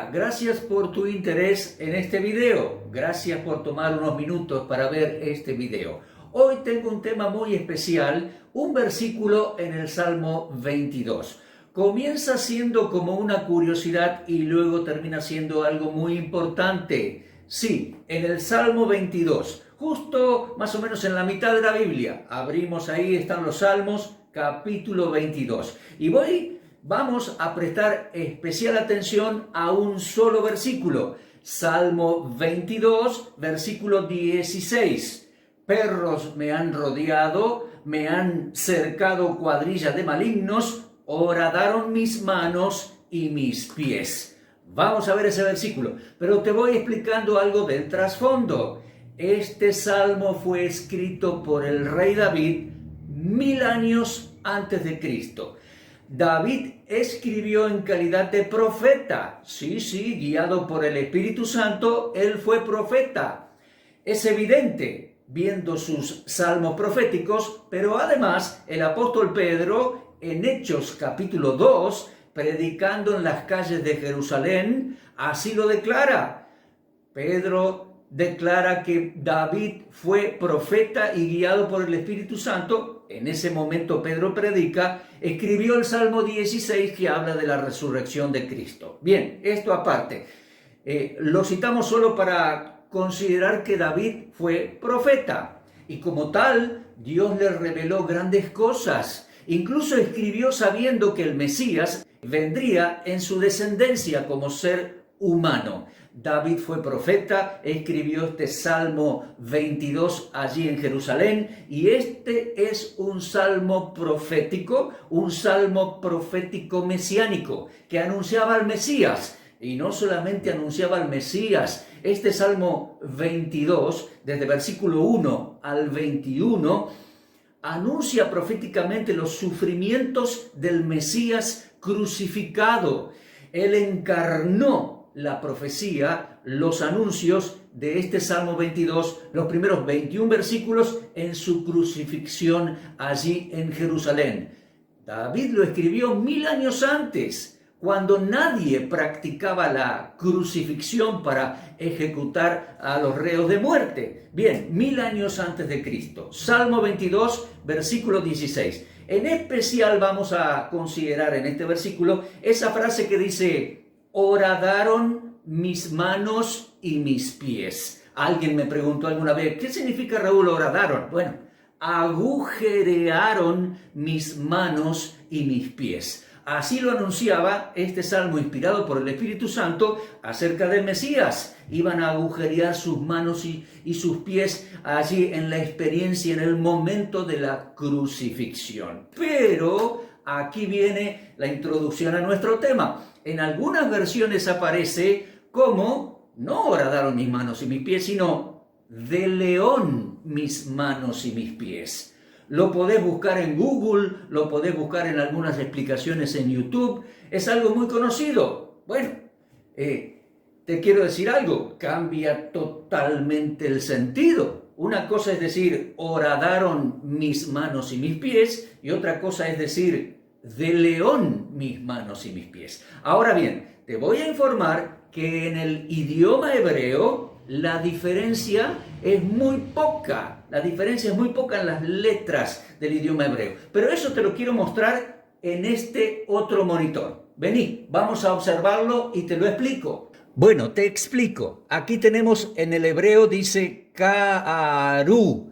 Hola, gracias por tu interés en este video. Gracias por tomar unos minutos para ver este video. Hoy tengo un tema muy especial, un versículo en el Salmo 22. Comienza siendo como una curiosidad y luego termina siendo algo muy importante. Sí, en el Salmo 22, justo más o menos en la mitad de la Biblia. Abrimos ahí, están los Salmos, capítulo 22. Vamos a prestar especial atención a un solo versículo. Salmo 22, versículo 16. Perros me han rodeado, me han cercado cuadrilla de malignos, horadaron mis manos y mis pies. Vamos a ver ese versículo, pero te voy explicando algo del trasfondo. Este salmo fue escrito por el rey David 1000 años antes de Cristo. David escribió en calidad de profeta. Sí, guiado por el Espíritu Santo, él fue profeta. Es evidente viendo sus salmos proféticos, pero además el apóstol Pedro, en Hechos capítulo 2, predicando en las calles de Jerusalén, así lo declara. Pedro declara que David fue profeta y guiado por el Espíritu Santo. En ese momento Pedro predica, escribió el Salmo 16 que habla de la resurrección de Cristo. Bien, esto aparte, lo citamos solo para considerar que David fue profeta y como tal Dios le reveló grandes cosas. Incluso escribió sabiendo que el Mesías vendría en su descendencia como ser humano. David fue profeta, escribió este Salmo 22 allí en Jerusalén y este es un salmo profético mesiánico que anunciaba al Mesías. Y no solamente anunciaba al Mesías, este Salmo 22, desde versículo 1 al 21, anuncia proféticamente los sufrimientos del Mesías crucificado. Él encarnó la profecía, los anuncios de este Salmo 22, los primeros 21 versículos en su crucifixión allí en Jerusalén. David lo escribió 1000 años antes, cuando nadie practicaba la crucifixión para ejecutar a los reos de muerte. Bien, 1000 años antes de Cristo. Salmo 22, versículo 16. En especial vamos a considerar en este versículo esa frase que dice: horadaron mis manos y mis pies. Alguien me preguntó alguna vez, ¿qué significa, Raúl, horadaron? Bueno, agujerearon mis manos y mis pies. Así lo anunciaba este salmo inspirado por el Espíritu Santo acerca del Mesías. Iban a agujerear sus manos y sus pies allí en la experiencia, en el momento de la crucifixión. Pero aquí viene la introducción a nuestro tema. En algunas versiones aparece como, no horadaron mis manos y mis pies, sino de león mis manos y mis pies. Lo podés buscar en Google, lo podés buscar en algunas explicaciones en YouTube. Es algo muy conocido. Bueno, te quiero decir algo, cambia totalmente el sentido. Una cosa es decir, horadaron mis manos y mis pies, y otra cosa es decir, de león mis manos y mis pies. Ahora bien, te voy a informar que en el idioma hebreo la diferencia es muy poca. La diferencia es muy poca en las letras del idioma hebreo. Pero eso te lo quiero mostrar en este otro monitor. Vení, vamos a observarlo y te lo explico. Bueno, te explico. Aquí tenemos en el hebreo dice Ka'aru.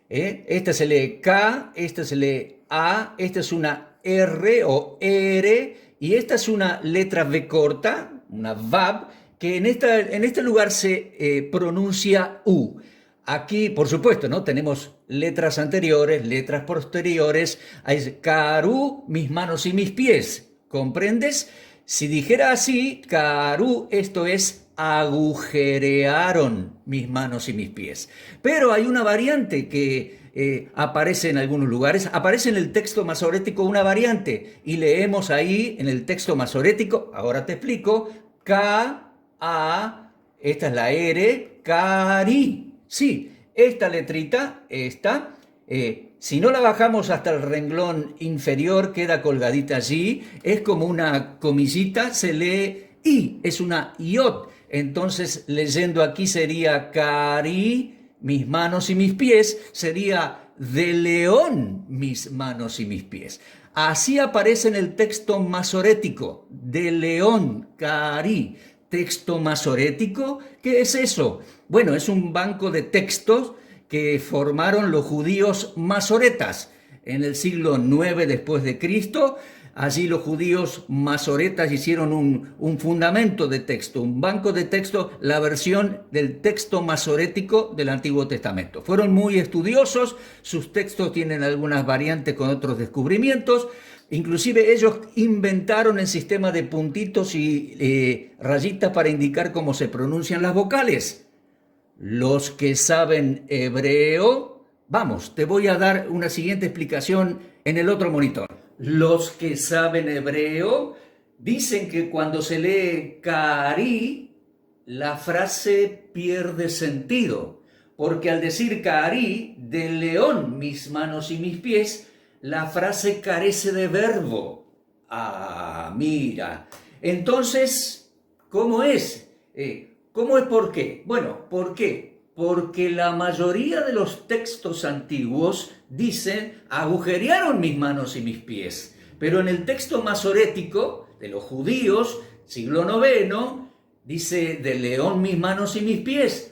Este se lee K, este se lee A, esta es una R o R y esta es una letra V corta, una Vav, que en este lugar se pronuncia U. Aquí, por supuesto, ¿no? Tenemos letras anteriores, letras posteriores. Hay Ka'aru, mis manos y mis pies. ¿Comprendes? Si dijera así, Ka'aru, esto es agujerearon mis manos y mis pies. Pero hay una variante que aparece en algunos lugares. Aparece en el texto masorético una variante. Y leemos ahí en el texto masorético, ahora te explico, K-A, esta es la R, Kari. Sí, esta letrita, esta, si no la bajamos hasta el renglón inferior, queda colgadita allí, es como una comillita, se lee I es una yod. Entonces, leyendo aquí sería cari, mis manos y mis pies, sería de león mis manos y mis pies. Así aparece en el texto masorético, de león, cari. Texto masorético, ¿qué es eso? Bueno, es un banco de textos que formaron los judíos masoretas en el siglo IX después de Cristo. Allí los judíos masoretas hicieron un fundamento de texto, un banco de texto, la versión del texto masorético del Antiguo Testamento. Fueron muy estudiosos, sus textos tienen algunas variantes con otros descubrimientos. Inclusive ellos inventaron el sistema de puntitos y rayitas para indicar cómo se pronuncian las vocales. Los que saben hebreo, vamos, te voy a dar una siguiente explicación en el otro monitor. Los que saben hebreo dicen que cuando se lee cari, la frase pierde sentido, porque al decir cari, de león mis manos y mis pies, la frase carece de verbo. Ah, mira. Entonces, ¿cómo es? ¿Cómo es por qué? Bueno, ¿por qué? Porque la mayoría de los textos antiguos dicen agujerearon mis manos y mis pies. Pero en el texto masorético de los judíos, siglo IX, dice de león mis manos y mis pies.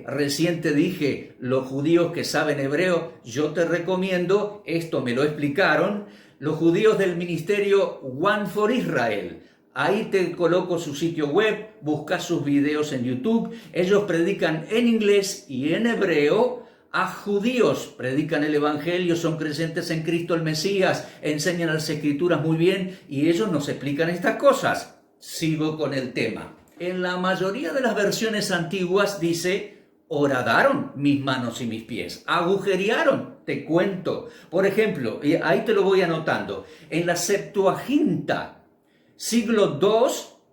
Recién te dije, los judíos que saben hebreo, yo te recomiendo, esto me lo explicaron, los judíos del ministerio One for Israel. Ahí te coloco su sitio web, busca sus videos en YouTube. Ellos predican en inglés y en hebreo a judíos, predican el evangelio, son creyentes en Cristo el Mesías, enseñan las escrituras muy bien y ellos nos explican estas cosas. Sigo con el tema. En la mayoría de las versiones antiguas dice, horadaron mis manos y mis pies, agujerearon, te cuento. Por ejemplo, ahí te lo voy anotando, en la Septuaginta, siglo II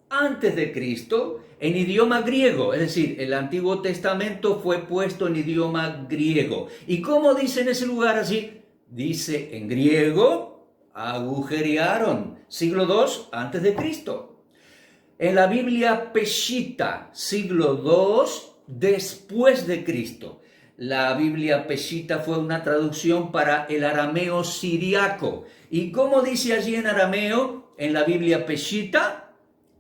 antes de Cristo, en idioma griego, es decir, el Antiguo Testamento fue puesto en idioma griego. ¿Y cómo dice en ese lugar allí? Dice en griego, agujerearon, siglo II antes de Cristo. En la Biblia Peshita, siglo II después de Cristo. La Biblia Peshita fue una traducción para el arameo siriaco. ¿Y cómo dice allí en arameo, en la Biblia Peshita?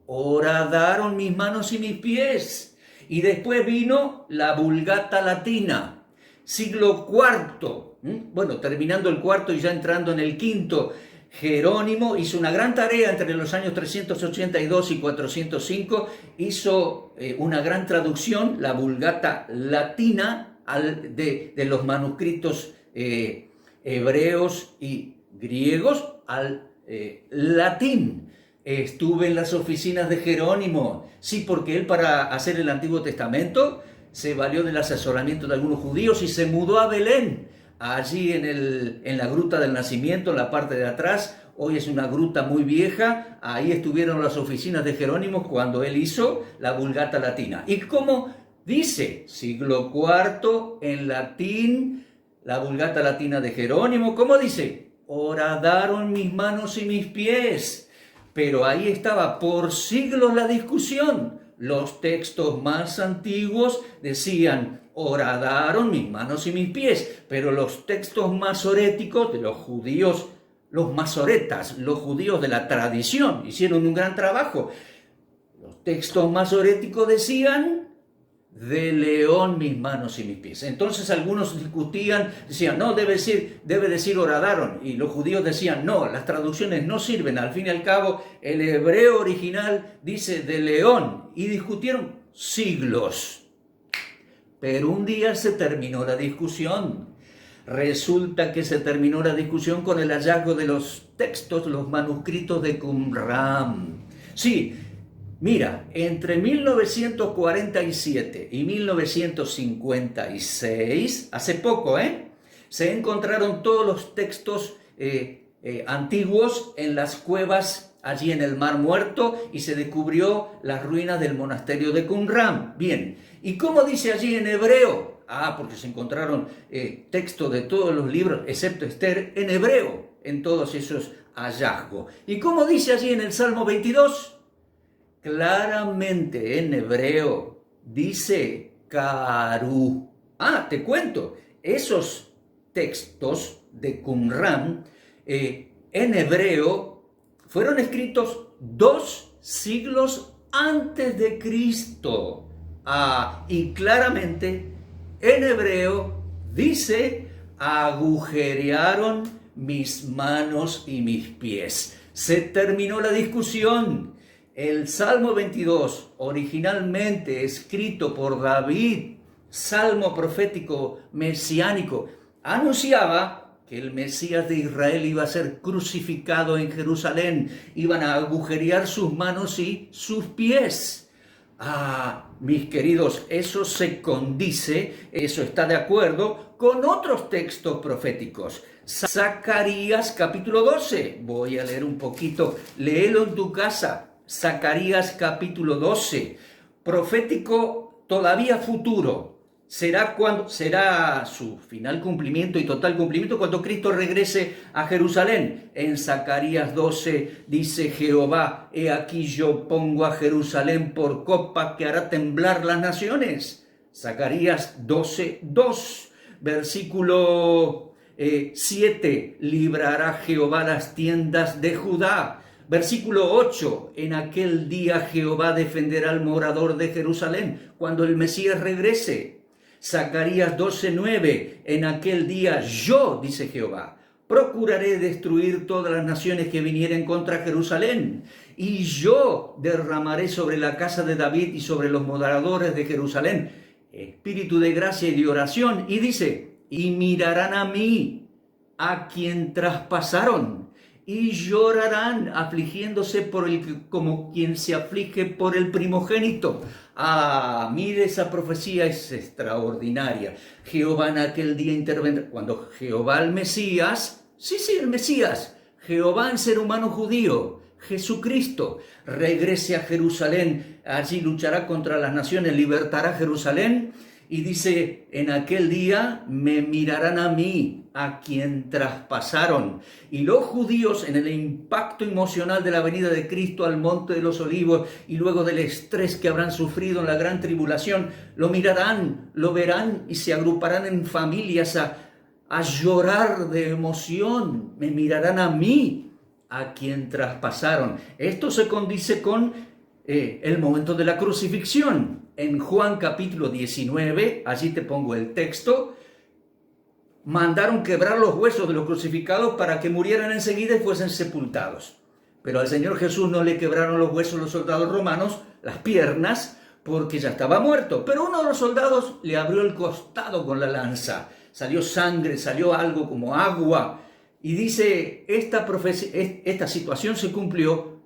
Horadaron mis manos y mis pies. Y después vino la Vulgata Latina, siglo IV. Bueno, terminando el cuarto y ya entrando en el quinto. Jerónimo hizo una gran tarea entre los años 382 y 405, hizo una gran traducción, la Vulgata Latina, de los manuscritos hebreos y griegos al latín. Estuve en las oficinas de Jerónimo, sí, porque él para hacer el Antiguo Testamento se valió del asesoramiento de algunos judíos y se mudó a Belén. Allí en la gruta del nacimiento, en la parte de atrás, hoy es una gruta muy vieja, ahí estuvieron las oficinas de Jerónimo cuando él hizo la Vulgata Latina. ¿Y cómo dice? Siglo IV en latín, la Vulgata Latina de Jerónimo, ¿cómo dice? Horadaron mis manos y mis pies. Pero ahí estaba por siglos la discusión. Los textos más antiguos decían, horadaron mis manos y mis pies, pero los textos masoréticos de los judíos, los masoretas, los judíos de la tradición, hicieron un gran trabajo. Los textos masoréticos decían, de león mis manos y mis pies. Entonces algunos discutían, decían, no, debe decir horadaron, y los judíos decían, no, las traducciones no sirven, al fin y al cabo el hebreo original dice de león, y discutieron siglos. Pero un día se terminó la discusión. Resulta que se terminó la discusión con el hallazgo de los textos, los manuscritos de Qumran. Sí, mira, entre 1947 y 1956, hace poco, se encontraron todos los textos antiguos en las cuevas allí en el Mar Muerto y se descubrió las ruinas del monasterio de Qumran. Bien, ¿y cómo dice allí en hebreo? Porque se encontraron textos de todos los libros, excepto Esther, en hebreo, en todos esos hallazgos. ¿Y cómo dice allí en el Salmo 22? claramente en hebreo dice Karú. Te cuento, esos textos de Qumran en hebreo fueron escritos 2 siglos antes de Cristo. Y claramente en hebreo dice: agujerearon mis manos y mis pies. Se terminó la discusión. El Salmo 22, originalmente escrito por David, salmo profético mesiánico, anunciaba que el Mesías de Israel iba a ser crucificado en Jerusalén. Iban a agujerear sus manos y sus pies. Mis queridos, eso se condice, eso está de acuerdo con otros textos proféticos. Zacarías capítulo 12. Voy a leer un poquito, léelo en tu casa. Zacarías capítulo 12, profético todavía futuro. Será su final cumplimiento y total cumplimiento cuando Cristo regrese a Jerusalén. En Zacarías 12 dice Jehová: he aquí yo pongo a Jerusalén por copa que hará temblar las naciones. Zacarías 12, 2, versículo 7, librará Jehová las tiendas de Judá. Versículo 8, en aquel día Jehová defenderá al morador de Jerusalén cuando el Mesías regrese. Zacarías 12:9, en aquel día yo, dice Jehová, procuraré destruir todas las naciones que vinieren contra Jerusalén, y yo derramaré sobre la casa de David y sobre los moradores de Jerusalén espíritu de gracia y de oración. Y dice: y mirarán a mí, a quien traspasaron, y llorarán afligiéndose como quien se aflige por el primogénito. Mire, esa profecía es extraordinaria. Jehová en aquel día intervendrá. Cuando Jehová el Mesías, el Mesías, Jehová en ser humano judío, Jesucristo, regrese a Jerusalén, allí luchará contra las naciones, libertará Jerusalén. Y dice: en aquel día me mirarán a mí, a quien traspasaron. Y los judíos, en el impacto emocional de la venida de Cristo al Monte de los Olivos y luego del estrés que habrán sufrido en la gran tribulación, lo mirarán, lo verán y se agruparán en familias a llorar de emoción. Me mirarán a mí, a quien traspasaron. Esto se condice con el momento de la crucifixión. En Juan capítulo 19, allí te pongo el texto, mandaron quebrar los huesos de los crucificados para que murieran enseguida y fuesen sepultados. Pero al Señor Jesús no le quebraron los huesos los soldados romanos, las piernas, porque ya estaba muerto. Pero uno de los soldados le abrió el costado con la lanza. Salió sangre, salió algo como agua. Y dice, esta situación se cumplió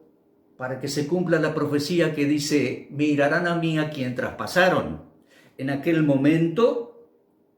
para que se cumpla la profecía que dice: mirarán a mí, a quien traspasaron. En aquel momento,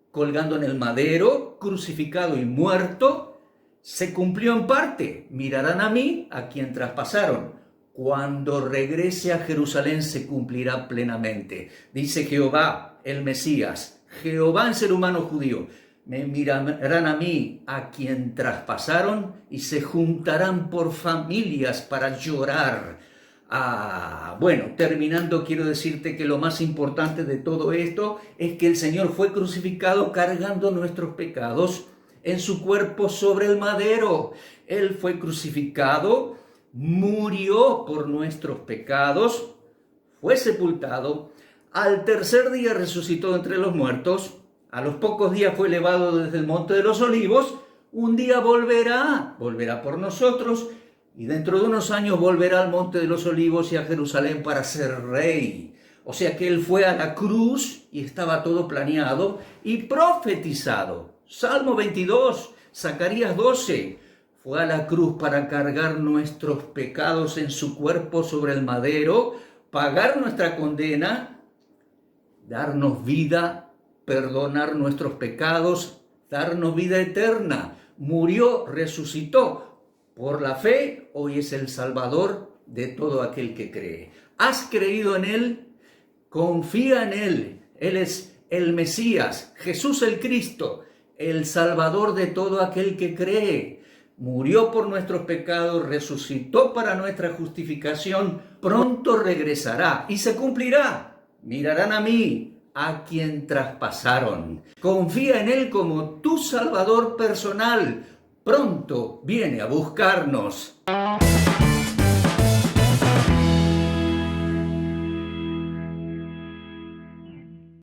colgando en el madero, crucificado y muerto, se cumplió en parte. Mirarán a mí, a quien traspasaron. Cuando regrese a Jerusalén se cumplirá plenamente. Dice Jehová, el Mesías, Jehová en ser humano judío: me mirarán a mí, a quien traspasaron, y se juntarán por familias para llorar. Bueno, terminando, quiero decirte que lo más importante de todo esto es que el Señor fue crucificado cargando nuestros pecados en su cuerpo sobre el madero. Él fue crucificado, murió por nuestros pecados, fue sepultado, al tercer día resucitó entre los muertos. A los pocos días fue elevado desde el Monte de los Olivos. Un día volverá por nosotros, y dentro de unos años volverá al Monte de los Olivos y a Jerusalén para ser rey. O sea que Él fue a la cruz y estaba todo planeado y profetizado. Salmo 22, Zacarías 12, fue a la cruz para cargar nuestros pecados en su cuerpo sobre el madero, pagar nuestra condena, darnos vida, perdonar nuestros pecados, darnos vida eterna. Murió, resucitó. Por la fe, hoy es el Salvador de todo aquel que cree. ¿Has creído en Él? Confía en Él. Él es el Mesías, Jesús el Cristo, el Salvador de todo aquel que cree. murió por nuestros pecados, resucitó para nuestra justificación, pronto regresará y se cumplirá. Mirarán a mí, a quien traspasaron. Confía en Él como tu Salvador personal. Pronto viene a buscarnos.